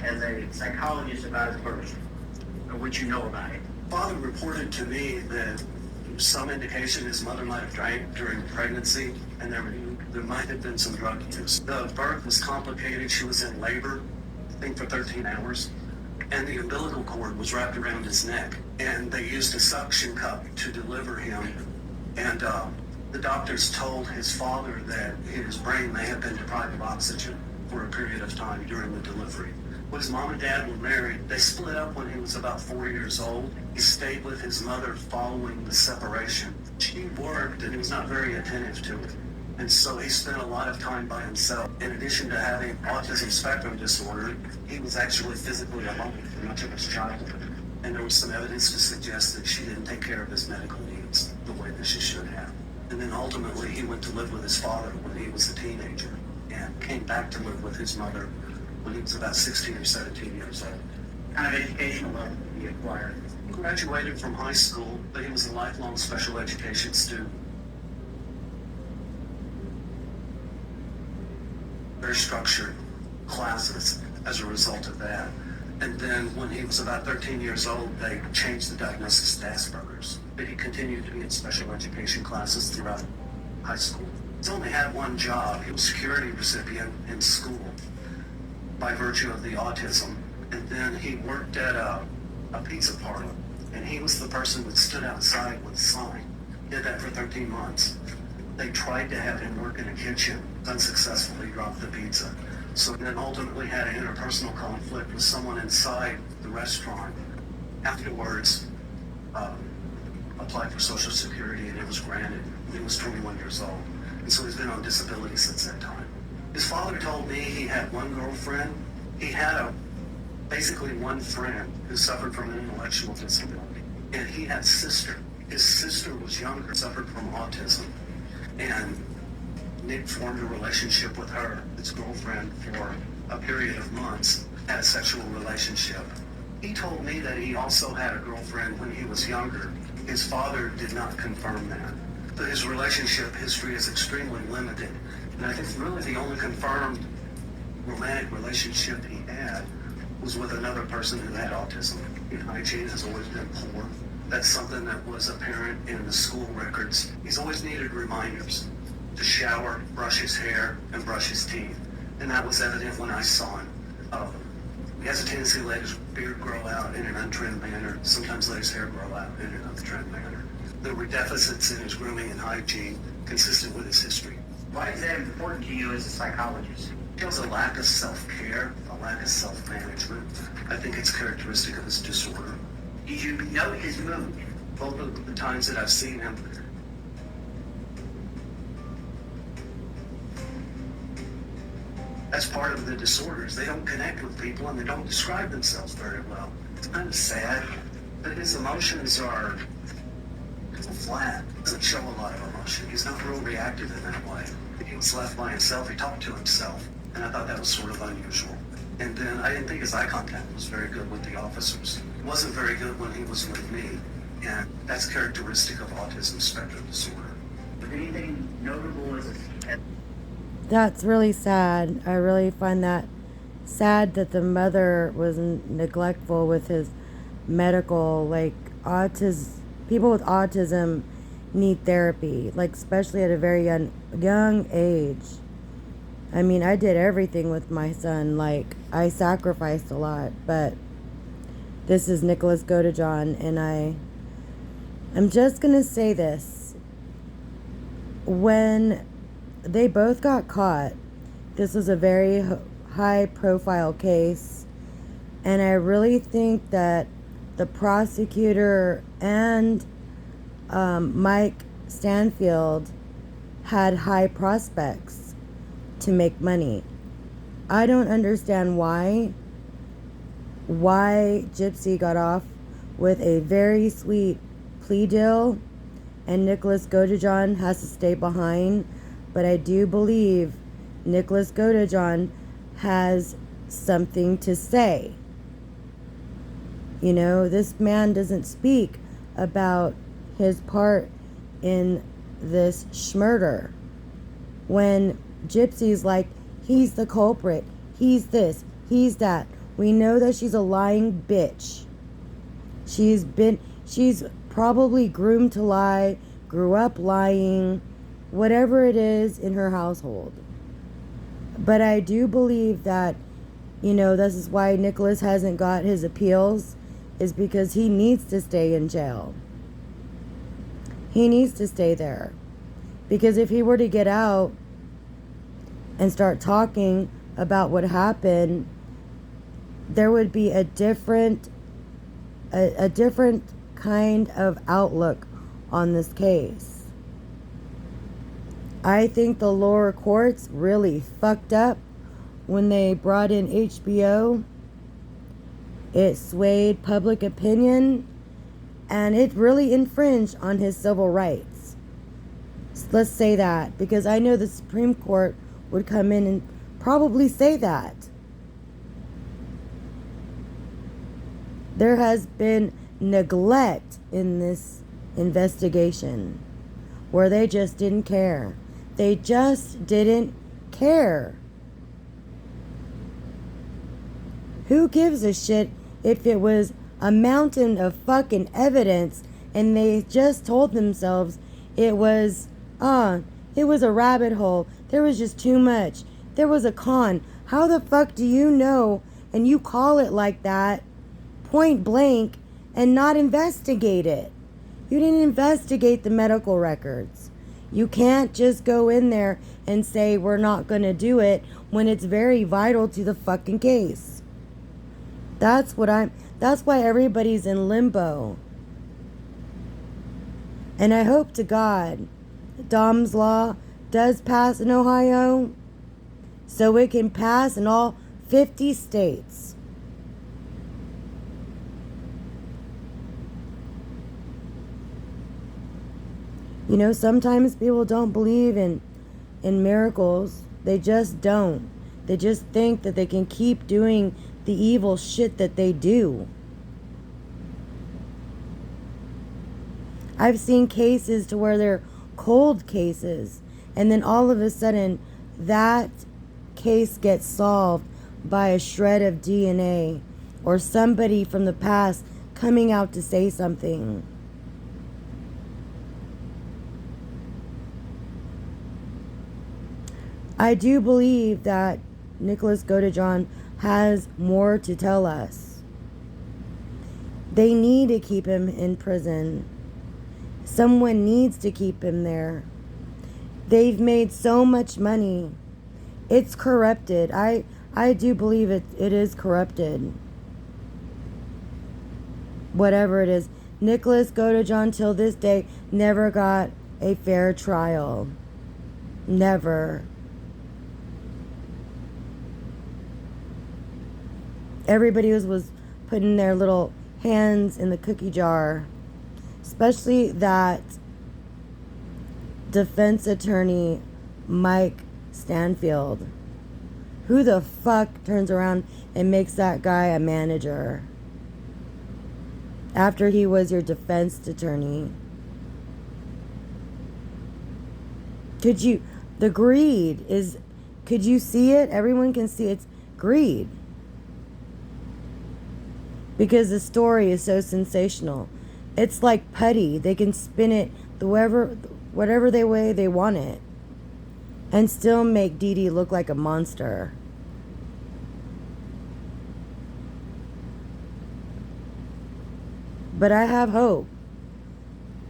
as a psychologist about his birth, or what you know about it? Father reported to me that some indication his mother might have drank during pregnancy, and there might have been some drug use. The birth was complicated. She was in labor, I think, for 13 hours, and the umbilical cord was wrapped around his neck, and they used a suction cup to deliver him. And the doctors told his father that his brain may have been deprived of oxygen for a period of time during the delivery. When his mom and dad were married, they split up when he was about 4 years old. He stayed with his mother following the separation. She worked and he was not very attentive to it. And so he spent a lot of time by himself. In addition to having autism spectrum disorder, he was actually physically alone for much of his childhood. And there was some evidence to suggest that she didn't take care of his medical needs the way that she should have. And then ultimately he went to live with his father when he was a teenager and came back to live with his mother when he was about 16 or 17 years old. What kind of educational level did he acquire? He graduated from high school, but he was a lifelong special education student. Very structured classes as a result of that. And then when he was about 13 years old, they changed the diagnosis to Asperger's. But he continued to be in special education classes throughout high school. He's only had one job. He was a security recipient in school by virtue of the autism. And then he worked at a pizza parlor. And he was the person that stood outside with a sign. Did that for 13 months. They tried to have him work in a kitchen, unsuccessfully dropped the pizza. So then ultimately had an interpersonal conflict with someone inside the restaurant. Afterwards, applied for Social Security and it was granted. He was 21 years old. And so he's been on disability since that time. His father told me he had one girlfriend. He had basically one friend who suffered from an intellectual disability. And he had a sister. His sister was younger, suffered from autism. And Nick formed a relationship with her, his girlfriend, for a period of months, had a sexual relationship. He told me that he also had a girlfriend when he was younger. His father did not confirm that. But his relationship history is extremely limited. And I think really the only confirmed romantic relationship he had was with another person who had autism. His hygiene has always been poor. That's something that was apparent in the school records. He's always needed reminders to shower, brush his hair, and brush his teeth. And that was evident when I saw him. He has a tendency to let his beard grow out in an untrimmed manner, sometimes let his hair grow out in an untrimmed manner. There were deficits in his grooming and hygiene consistent with his history. Why is that important to you as a psychologist? He has a lack of self-care, a lack of self-management. I think it's characteristic of his disorder. Did you note his mood? Both of the times that I've seen him, that's part of the disorders. They don't connect with people and they don't describe themselves very well. It's kind of sad, but his emotions are flat. He doesn't show a lot of emotion. He's not real reactive in that way. He was left by himself. He talked to himself, and I thought that was sort of unusual. And then I didn't think his eye contact was very good with the officers. It wasn't very good when he was with me, and that's characteristic of autism spectrum disorder. Was anything notable as a... That's really sad. I really find that sad that the mother was neglectful with his medical, people with autism need therapy, especially at a very young age. I mean, I did everything with my son. I sacrificed a lot, but this is Nicholas Godejohn, and I'm just going to say this. When they both got caught, this was a very high-profile case, and I really think that the prosecutor and Mike Stanfield had high prospects to make money. I don't understand why Gypsy got off with a very sweet plea deal and Nicholas Godejohn has to stay behind, but I do believe Nicholas Godejohn has something to say. You know, this man doesn't speak about his part in this murder. When Gypsy's like, he's the culprit, he's this, He's that. We know that she's a lying bitch. She's probably groomed to lie, grew up lying, whatever it is in her household. But I do believe that, this is why Nicholas hasn't got his appeals, is because he needs to stay in jail. He needs to stay there. Because if he were to get out and start talking about what happened, there would be a different kind of outlook on this case. I think the lower courts really fucked up when they brought in HBO. It swayed public opinion, and it really infringed on his civil rights. So let's say that, because I know the Supreme Court would come in and probably say that. There has been neglect in this investigation where they just didn't care. They just didn't care. Who gives a shit if it was a mountain of fucking evidence and they just told themselves it was a rabbit hole. There was just too much. There was a con. How the fuck do you know and you call it like that, point blank, and not investigate it? You didn't investigate the medical records. You can't just go in there and say we're not going to do it when it's very vital to the fucking case. That's why everybody's in limbo. And I hope to God Dom's Law does pass in Ohio so it can pass in all 50 states. Sometimes people don't believe in miracles. They just don't. They just think that they can keep doing the evil shit that they do. I've seen cases to where they're cold cases, and then all of a sudden that case gets solved by a shred of DNA or somebody from the past coming out to say something. I do believe that Nicholas Godejohn has more to tell us. They need to keep him in prison. Someone needs to keep him there. They've made so much money. It's corrupted. I do believe it is corrupted. Whatever it is. Nicholas Godejohn till this day never got a fair trial. Never. Everybody was putting their little hands in the cookie jar. Especially that defense attorney, Mike Stanfield. Who the fuck turns around and makes that guy a manager? After he was your defense attorney. The greed is, could you see it? Everyone can see it's greed. Because the story is so sensational. It's like putty. They can spin it whatever way they want it. And still make Dee Dee look like a monster. But I have hope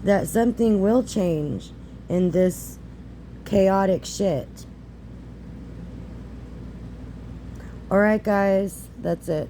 that something will change in this chaotic shit. Alright guys, that's it.